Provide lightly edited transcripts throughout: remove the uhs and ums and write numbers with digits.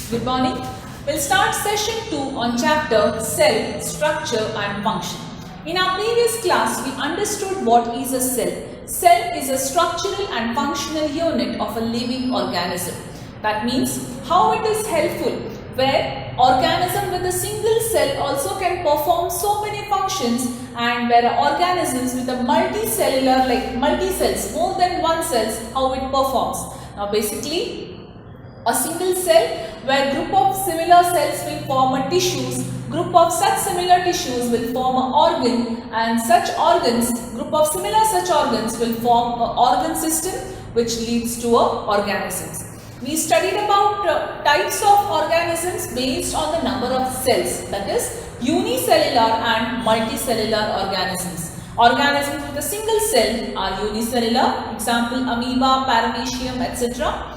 Good morning. We'll start session 2 on chapter Cell, Structure and Function. In our previous class, we understood what is a cell. Cell is a structural and functional unit of a living organism. That means how it is helpful, where organism with a single cell also can perform so many functions, and where organisms with a multicellular, like multi-cells, more than one cells, how it performs. Now basically, a single cell where group of similar cells will form a tissues, group of such similar tissues will form an organ, and such organs, group of similar such organs will form an organ system which leads to organisms. We studied about types of organisms based on the number of cells, that is unicellular and multicellular organisms. Organisms with a single cell are unicellular, example amoeba, paramecium, etc.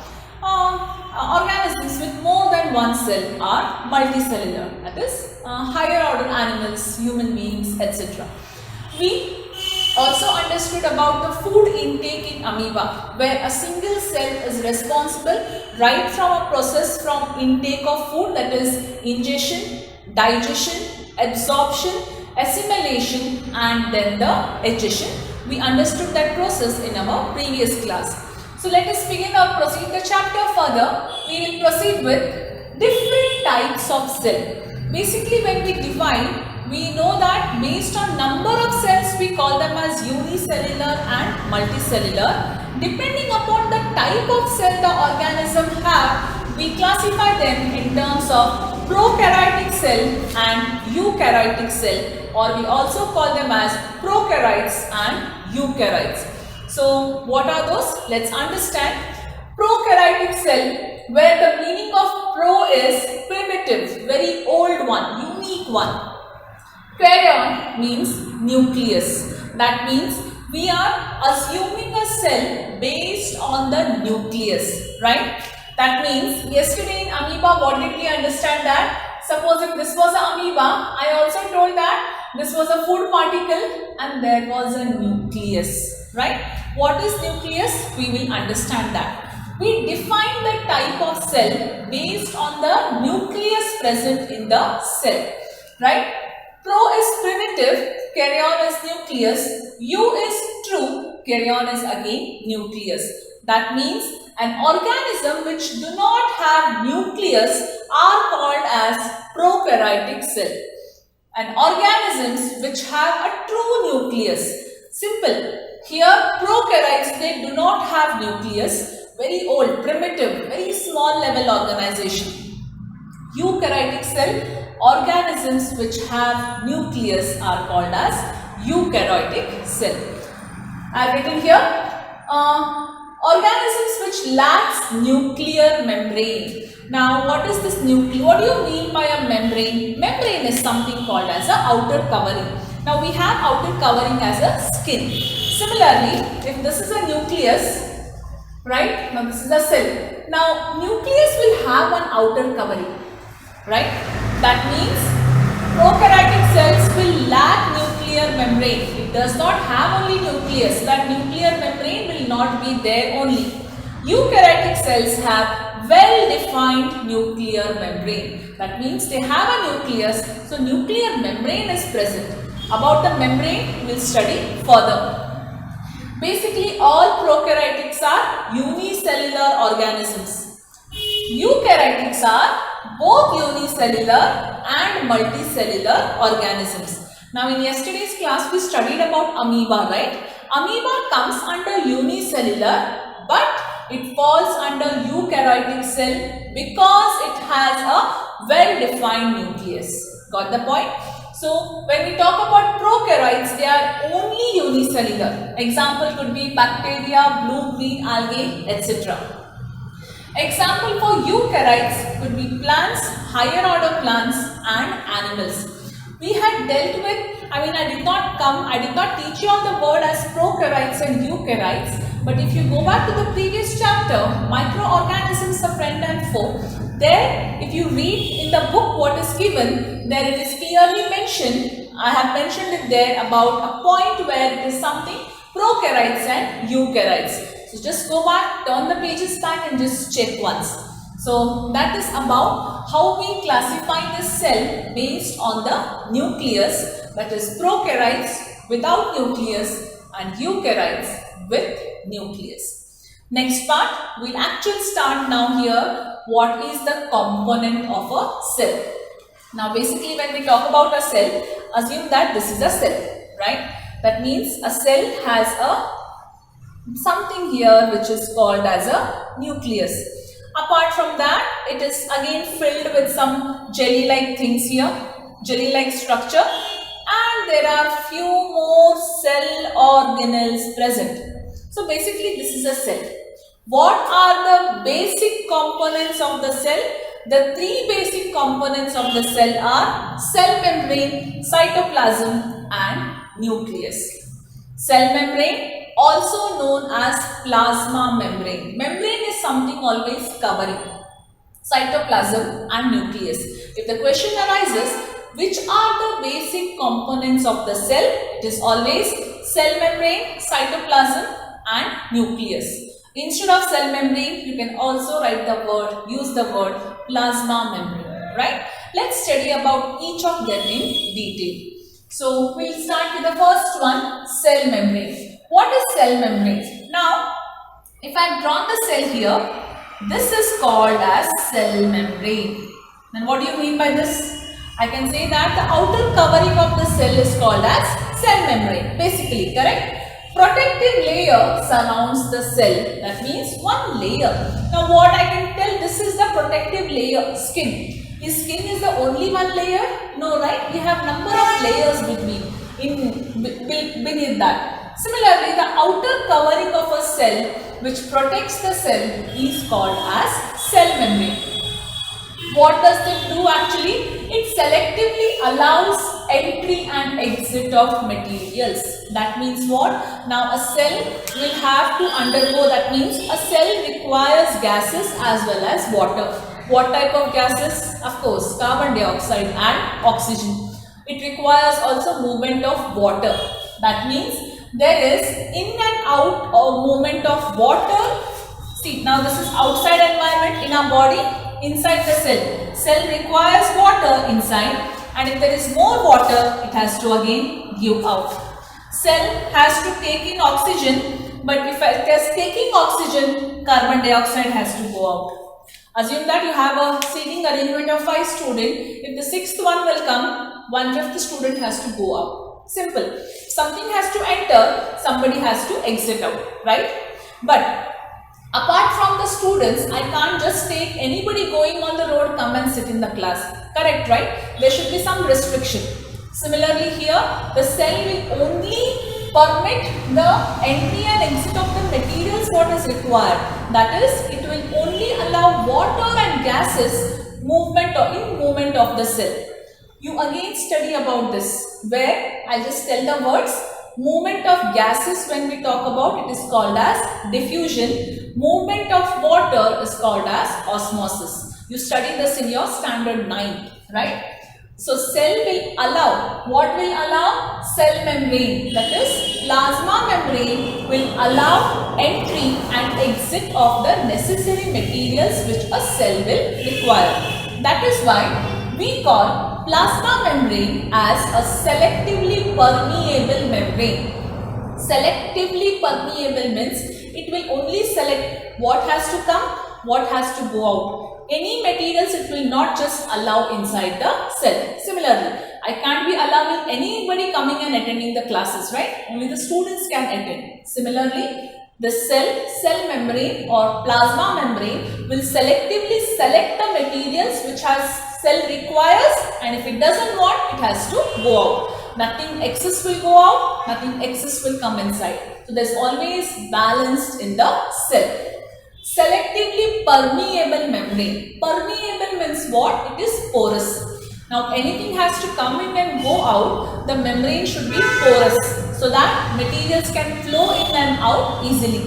Organisms with more than one cell are multicellular, that is higher order animals, human beings, etc. We also understood about the food intake in amoeba, where a single cell is responsible right from a process from intake of food, that is ingestion, digestion, absorption, assimilation and then the digestion. We understood that process in our previous class. So let us begin or proceed the chapter further. We will proceed with different types of cell. Basically, when we define, we know that based on number of cells we call them as unicellular and multicellular. Depending upon the type of cell the organism have, we classify them in terms of prokaryotic cell and eukaryotic cell, or we also call them as prokaryotes and eukaryotes. So what are those? Let's understand. Prokaryotic cell, where the meaning of pro is primitive, very old one, unique one. Karyon means nucleus. That means we are assuming a cell based on the nucleus, right? That means yesterday in amoeba, what did we understand that? Suppose if this was an amoeba, I also told that this was a food particle and there was a nucleus, right? What is nucleus? We will understand that. We define the type of cell based on the nucleus present in the cell, right? Pro is primitive, karyon is nucleus, U is true, karyon is again nucleus. That means an organism which do not have nucleus are called as prokaryotic cell. And organisms which have a true nucleus, simple. Here prokaryotes, they do not have nucleus, very old, primitive, very small level organization. Eukaryotic cell, organisms which have nucleus are called as eukaryotic cell. I have written here organisms which lacks nuclear membrane. Now what is this nucleus? What do you mean by a membrane? Membrane is something called as a outer covering. Now we have outer covering as a skin. Similarly, if this is a nucleus, right? Now this is a cell. Now nucleus will have an outer covering, right? That means prokaryotic cells will lack nuclear membrane. It does not have only nucleus. That nuclear membrane will not be there only. Eukaryotic cells have well-defined nuclear membrane. That means they have a nucleus, so nuclear membrane is present. About the membrane, we will study further. Basically, all prokaryotics are unicellular organisms. Eukaryotics are both unicellular and multicellular organisms. Now, in yesterday's class, we studied about amoeba, right? Amoeba comes under unicellular, but it falls under eukaryotic cell because it has a well-defined nucleus. Got the point? So, when we talk about prokaryotes, they are only unicellular. Example could be bacteria, blue, green algae, etc. Example for eukaryotes could be plants, higher order plants and animals. We had dealt with, I did not teach you on the word as prokaryotes and eukaryotes. But if you go back to the previous chapter, microorganisms, a friend and foe, there if you read in the book what is given, there it is clearly mentioned, I have mentioned it there about a point where it is something prokaryotes and eukaryotes. So just go back, turn the pages back and just check once. So that is about how we classify the cell based on the nucleus, that is prokaryotes without nucleus and eukaryotes with nucleus. Next part, we'll actually start now here what is the component of a cell. Now basically when we talk about a cell, assume that this is a cell, right? That means a cell has a something here which is called as a nucleus. Apart from that, it is again filled with some jelly-like things here, jelly-like structure, and there are few more cell organelles present. So basically this is a cell. What are the basic components of the cell? The three basic components of the cell are cell membrane, cytoplasm and nucleus. Cell membrane, also known as plasma membrane. Membrane is something always covering cytoplasm and nucleus. If the question arises, which are the basic components of the cell? It is always cell membrane, cytoplasm and nucleus. Instead of cell membrane, you can also use the word plasma membrane, right? Let's study about each of them in detail. So we'll start with the first one, cell membrane. What is cell membrane? Now, if I have drawn the cell here, this is called as cell membrane. Then what do you mean by this? I can say that the outer covering of the cell is called as cell membrane, basically, correct? Protective layer surrounds the cell. That means one layer. Now what I can tell, this is the protective layer, skin. Is skin is the only one layer? No, right? We have number of layers beneath that. Similarly, the outer covering of a cell which protects the cell is called as cell membrane. What does it do actually? It selectively allows entry and exit of materials. That means what? Now a cell will have to undergo, that means a cell requires gases as well as water. What type of gases? Of course, carbon dioxide and oxygen. It requires also movement of water. That means there is in and out of movement of water. See, now this is outside environment in our body, inside the cell. Cell requires water inside, and if there is more water, it has to again give out. Cell has to take in oxygen, but if it is taking oxygen, carbon dioxide has to go out. Assume that you have a seating arrangement of 5 students. If the 6th one will come, 1/5 student has to go out. Simple. Something has to enter, somebody has to exit out, right? But apart from the students, I can't just take anybody going on the road come and sit in the class. Correct, right? There should be some restriction. Similarly here, the cell will only permit the entry and exit of the materials what is required. That is, it will only allow water and gases movement of the cell. You again study about this, where I just tell the words. Movement of gases, when we talk about, it is called as diffusion. Movement of water is called as osmosis. You study this in your standard 9, right? So cell will allow, what will allow? Cell membrane, that is plasma membrane will allow entry and exit of the necessary materials which a cell will require. That is why we call plasma membrane as a selectively permeable membrane. Selectively permeable means it will only select what has to come, what has to go out. Any materials it will not just allow inside the cell. Similarly, I can't be allowing anybody coming and attending the classes, right? Only the students can attend. Similarly, the cell membrane or plasma membrane will selectively select the materials which cell requires, and if it doesn't want, it has to go out. Nothing excess will go out, nothing excess will come inside. So there's always balanced in the cell. Selectively permeable membrane. Permeable means what? It is porous. Now anything has to come in and go out, the membrane should be porous so that materials can flow in and out easily.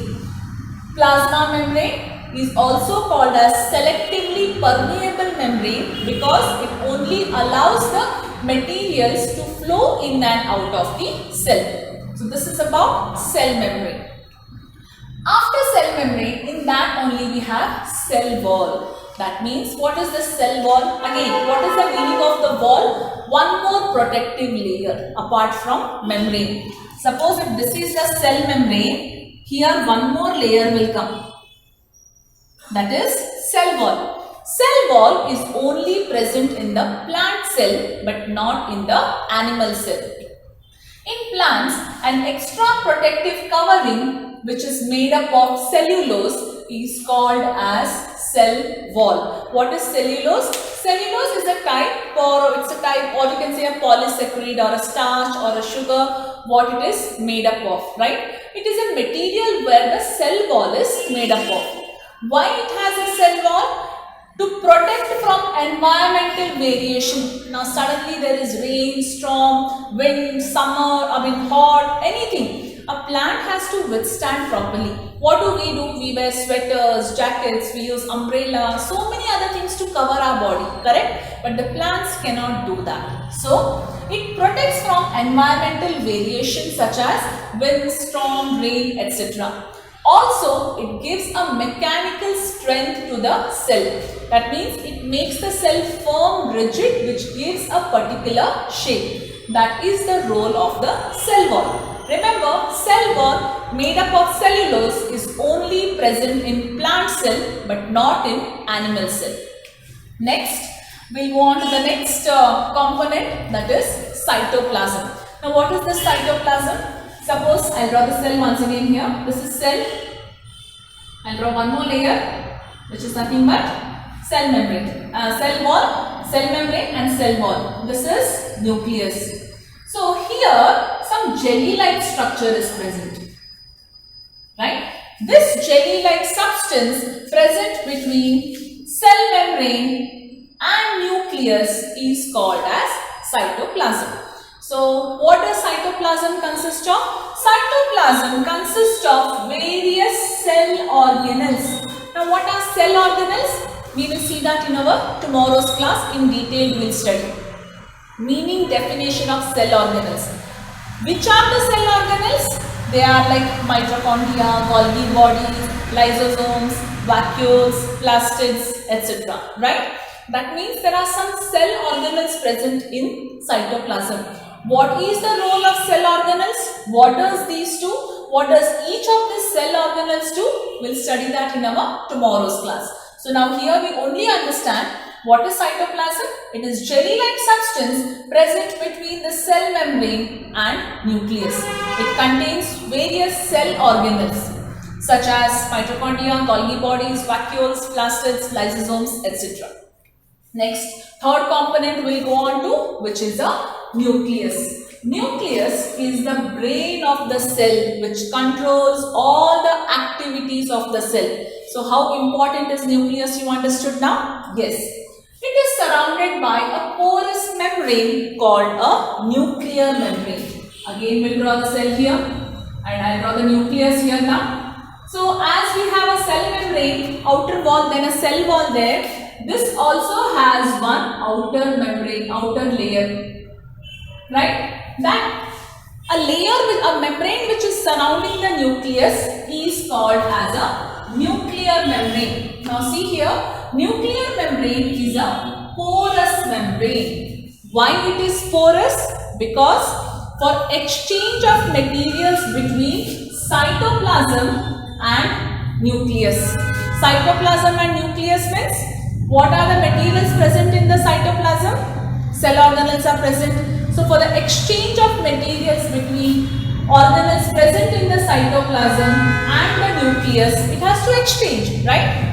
Plasma membrane is also called as selectively permeable membrane because it only allows the materials to flow in and out of the cell. So this is about cell membrane. After cell membrane, in that only we have cell wall. That means what is the cell wall? Again, what is the meaning of the wall? One more protective layer apart from membrane. Suppose if this is the cell membrane, here one more layer will come. That is cell wall. Cell wall is only present in the plant cell but not in the animal cell. In plants, an extra protective covering which is made up of cellulose is called as cell wall. What is cellulose? Cellulose is a type or you can say a polysaccharide or a starch or a sugar, what it is made up of, right? It is a material where the cell wall is made up of. Why it has a cell wall? To protect from environmental variation. Now suddenly there is rain, storm, wind, summer, hot, anything. A plant has to withstand properly. What do? We wear sweaters, jackets, we use umbrellas, so many other things to cover our body, correct? But the plants cannot do that. So it protects from environmental variation such as wind, storm, rain, etc. Also, it gives a mechanical strength to the cell. That means it makes the cell firm, rigid, which gives a particular shape. That is the role of the cell wall. Remember, cell wall made up of cellulose is only present in plant cell but not in animal cell. Next, we'll go on to the next component, that is cytoplasm. Now, what is the cytoplasm? Suppose I'll draw the cell once again here. This is cell. I'll draw one more layer, which is nothing but cell membrane, cell wall, cell membrane and cell wall. This is nucleus. So here some jelly-like structure is present, right? This jelly-like substance present between cell membrane and nucleus is called as cytoplasm. So, what does cytoplasm consist of? Cytoplasm consists of various cell organelles. Now, what are cell organelles? We will see that in our tomorrow's class. In detail, we will study. Meaning, definition of cell organelles. Which are the cell organelles? They are like mitochondria, Golgi bodies, lysosomes, vacuoles, plastids, etc. Right? That means there are some cell organelles present in cytoplasm. What is the role of cell organelles? What does these do? What does each of these cell organelles do? We'll study that in our tomorrow's class. So now here we only understand what is cytoplasm. It is jelly-like substance present between the cell membrane and nucleus. It contains various cell organelles such as mitochondria, Golgi bodies, vacuoles, plastids, lysosomes, etc. Next, third component we'll go on to, which is the nucleus. Nucleus is the brain of the cell which controls all the activities of the cell. So how important is nucleus, you understood now? Yes. It is surrounded by a porous membrane called a nuclear membrane. Again we'll draw the cell here and I'll draw the nucleus here now. So as we have a cell membrane, outer wall, then a cell wall there. This also has one outer membrane, outer layer, right? That a layer with a membrane which is surrounding the nucleus is called as a nuclear membrane. Now see here, nuclear membrane is a porous membrane. Why it is porous? Because for exchange of materials between cytoplasm and nucleus. Cytoplasm and nucleus means what are the materials present in the cytoplasm? Cell organelles are present. So for the exchange of materials between organelles present in the cytoplasm and the nucleus, it has to exchange, right?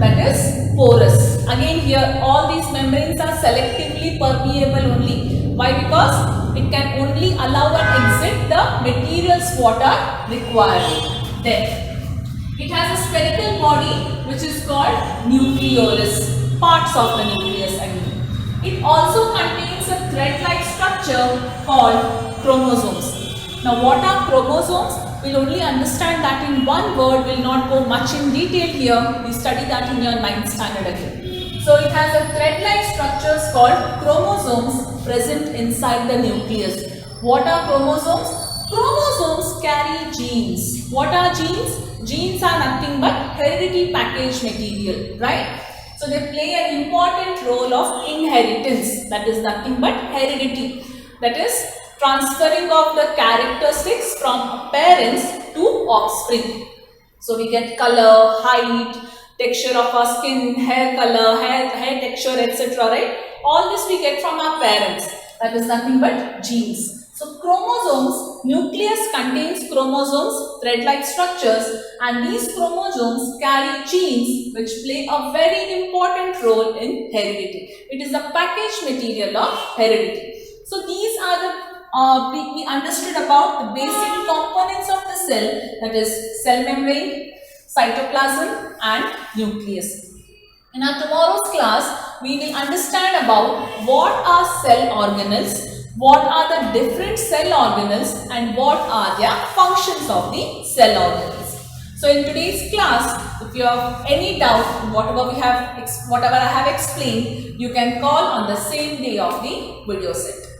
That is porous. Again here all these membranes are selectively permeable only. Why? Because it can only allow and exit the materials what are required. Then it has a spherical body which is called nucleolus, parts of the nucleus again. It also contains a thread-like structure called chromosomes. Now what are chromosomes? We'll only understand that in one word, will not go much in detail here. We study that in your 9th standard again. So it has a thread-like structures called chromosomes present inside the nucleus. What are chromosomes? Chromosomes carry genes. What are genes? Genes are nothing but heredity package material, right? So they play an important role of inheritance, that is nothing but heredity, that is transferring of the characteristics from parents to offspring. So we get color, height, texture of our skin, hair color, hair texture, etc. Right? All this we get from our parents. That is nothing but genes. So chromosomes, nucleus contains chromosomes, thread-like structures, and these chromosomes carry genes which play a very important role in heredity. It is the package material of heredity. So these are the we understood about the basic components of the cell, that is cell membrane, cytoplasm and nucleus. In our tomorrow's class, we will understand about what are cell organelles, what are the different cell organelles and what are their functions of the cell organelles. So in today's class, if you have any doubt, whatever I have explained, you can call on the same day of the video set.